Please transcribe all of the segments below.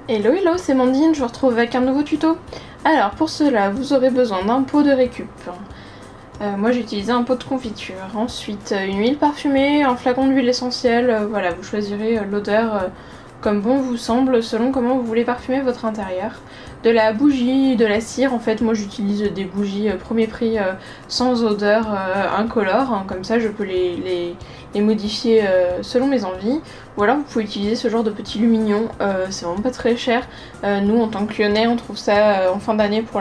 Hello hello, c'est Mandine, je vous retrouve avec un nouveau tuto. Alors pour cela, vous aurez besoin d'un pot de récup. Moi j'ai utilisé un pot de confiture. Ensuite une huile parfumée, un flacon d'huile essentielle. Voilà, vous choisirez l'odeur comme bon vous semble, selon comment vous voulez parfumer votre intérieur. De la bougie, de la cire, en fait moi j'utilise des bougies premier prix sans odeur incolore, hein, comme ça je peux les modifier selon mes envies. Ou alors vous pouvez utiliser ce genre de petits lumignons, c'est vraiment pas très cher. Nous en tant que Lyonnais on trouve ça en fin d'année pour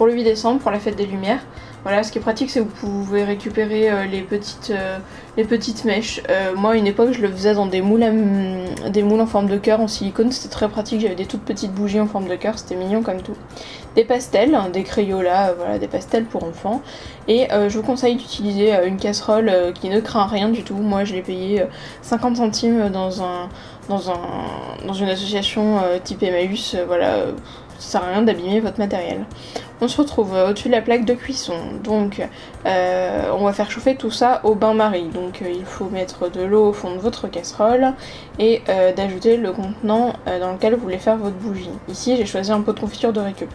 le 8 décembre, pour la fête des Lumières. Voilà, ce qui est pratique c'est que vous pouvez récupérer les petites mèches. Moi à une époque je le faisais dans des moules en forme de cœur en silicone, c'était très pratique, j'avais des toutes petites bougies en forme de cœur, c'était mignon comme tout. Des pastels, des Crayolas, voilà, des pastels pour enfants. Et je vous conseille d'utiliser une casserole qui ne craint rien du tout. Moi je l'ai payé 50 centimes dans une association type Emmaüs, voilà, ça sert à rien d'abîmer votre matériel. On se retrouve au-dessus de la plaque de cuisson, donc on va faire chauffer tout ça au bain-marie. Donc il faut mettre de l'eau au fond de votre casserole et d'ajouter le contenant dans lequel vous voulez faire votre bougie. Ici j'ai choisi un pot de confiture de récup.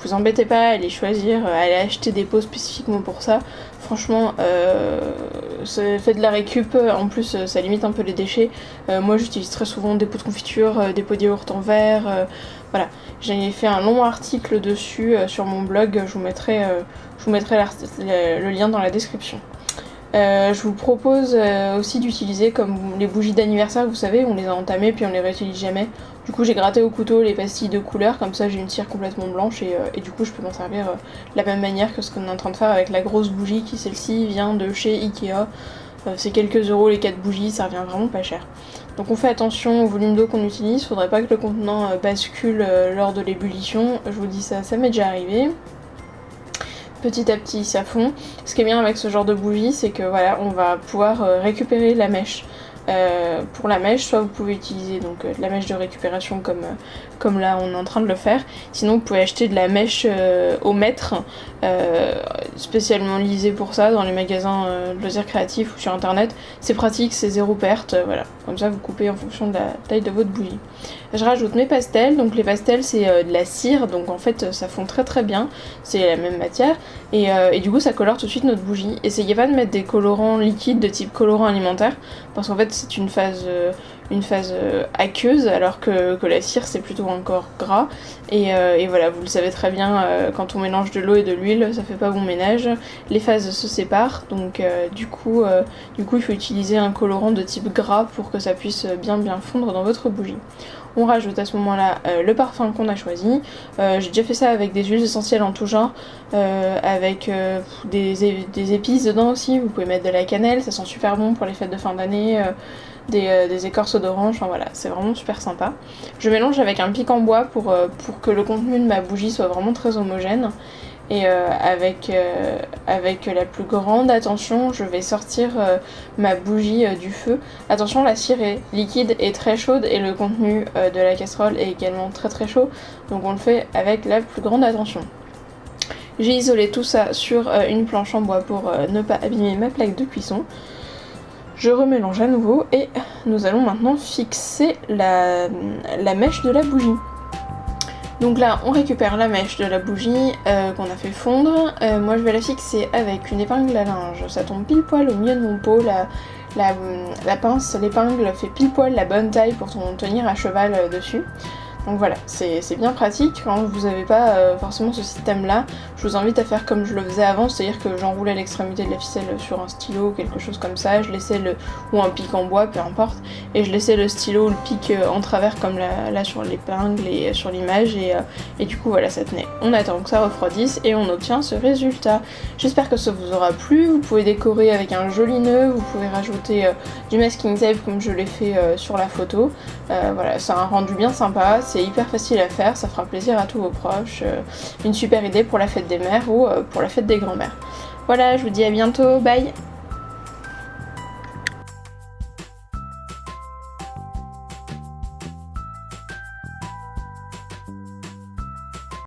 Vous embêtez pas à aller choisir, à aller acheter des pots spécifiquement pour ça. Franchement, fait de la récup, en plus ça limite un peu les déchets. Moi j'utilise très souvent des pots de confiture, des pots de yaourt en verre, voilà. J'ai fait un long article dessus sur mon blog, je vous mettrai le lien dans la description. Je vous propose aussi d'utiliser comme les bougies d'anniversaire, vous savez, on les a entamées puis on les réutilise jamais. Du coup j'ai gratté au couteau les pastilles de couleur, comme ça j'ai une cire complètement blanche et du coup je peux m'en servir de la même manière que ce qu'on est en train de faire avec la grosse bougie qui celle-ci vient de chez Ikea. C'est quelques euros les 4 bougies, ça revient vraiment pas cher. Donc on fait attention au volume d'eau qu'on utilise, faudrait pas que le contenant bascule lors de l'ébullition, je vous dis ça m'est déjà arrivé. Petit à petit ça fond. Ce qui est bien avec ce genre de bougie, c'est que voilà, on va pouvoir récupérer la mèche. Pour la mèche, soit vous pouvez utiliser donc de la mèche de récupération comme là on est en train de le faire, sinon vous pouvez acheter de la mèche au mètre, spécialement lisée pour ça dans les magasins de loisirs créatifs ou sur internet. C'est pratique, c'est zéro perte, voilà, comme ça vous coupez en fonction de la taille de votre bougie. Je rajoute mes pastels, donc les pastels c'est de la cire, donc en fait ça fond très très bien, c'est la même matière, et du coup ça colore tout de suite notre bougie. Essayez pas de mettre des colorants liquides de type colorant alimentaire, parce qu'en fait c'est une phase aqueuse, alors que la cire c'est plutôt encore gras, et voilà, vous le savez très bien, quand on mélange de l'eau et de l'huile ça fait pas bon ménage, les phases se séparent, donc du coup il faut utiliser un colorant de type gras pour que ça puisse bien fondre dans votre bougie. On rajoute à ce moment-là le parfum qu'on a choisi. J'ai déjà fait ça avec des huiles essentielles en tout genre, avec des épices dedans aussi. Vous pouvez mettre de la cannelle, ça sent super bon pour les fêtes de fin d'année, des écorces d'orange, enfin voilà, c'est vraiment super sympa. Je mélange avec un pic en bois pour que le contenu de ma bougie soit vraiment très homogène. Et avec la plus grande attention, je vais sortir ma bougie du feu. Attention, la cire est liquide et très chaude et le contenu de la casserole est également très très chaud, donc on le fait avec la plus grande attention. J'ai isolé tout ça sur une planche en bois pour ne pas abîmer ma plaque de cuisson. Je remélange à nouveau et nous allons maintenant fixer la mèche de la bougie. Donc là on récupère la mèche de la bougie qu'on a fait fondre. Moi je vais la fixer avec une épingle à linge, ça tombe pile poil au milieu de mon pot, la pince, l'épingle fait pile poil la bonne taille pour tenir à cheval dessus. Donc voilà, c'est bien pratique. Quand vous n'avez pas forcément ce système là, je vous invite à faire comme je le faisais avant, c'est-à-dire que j'enroulais l'extrémité de la ficelle sur un stylo ou quelque chose comme ça, je laissais ou un pic en bois, peu importe, et je laissais le stylo ou le pic en travers comme là sur l'épingle et sur l'image, et du coup voilà, ça tenait. On attend que ça refroidisse et on obtient ce résultat. J'espère que ça vous aura plu. Vous pouvez décorer avec un joli nœud, vous pouvez rajouter du masking tape comme je l'ai fait sur la photo. Voilà, c'est un rendu bien sympa, c'est hyper facile à faire, ça fera plaisir à tous vos proches, une super idée pour la fête des mères ou pour la fête des grands-mères. Voilà, je vous dis à bientôt, bye!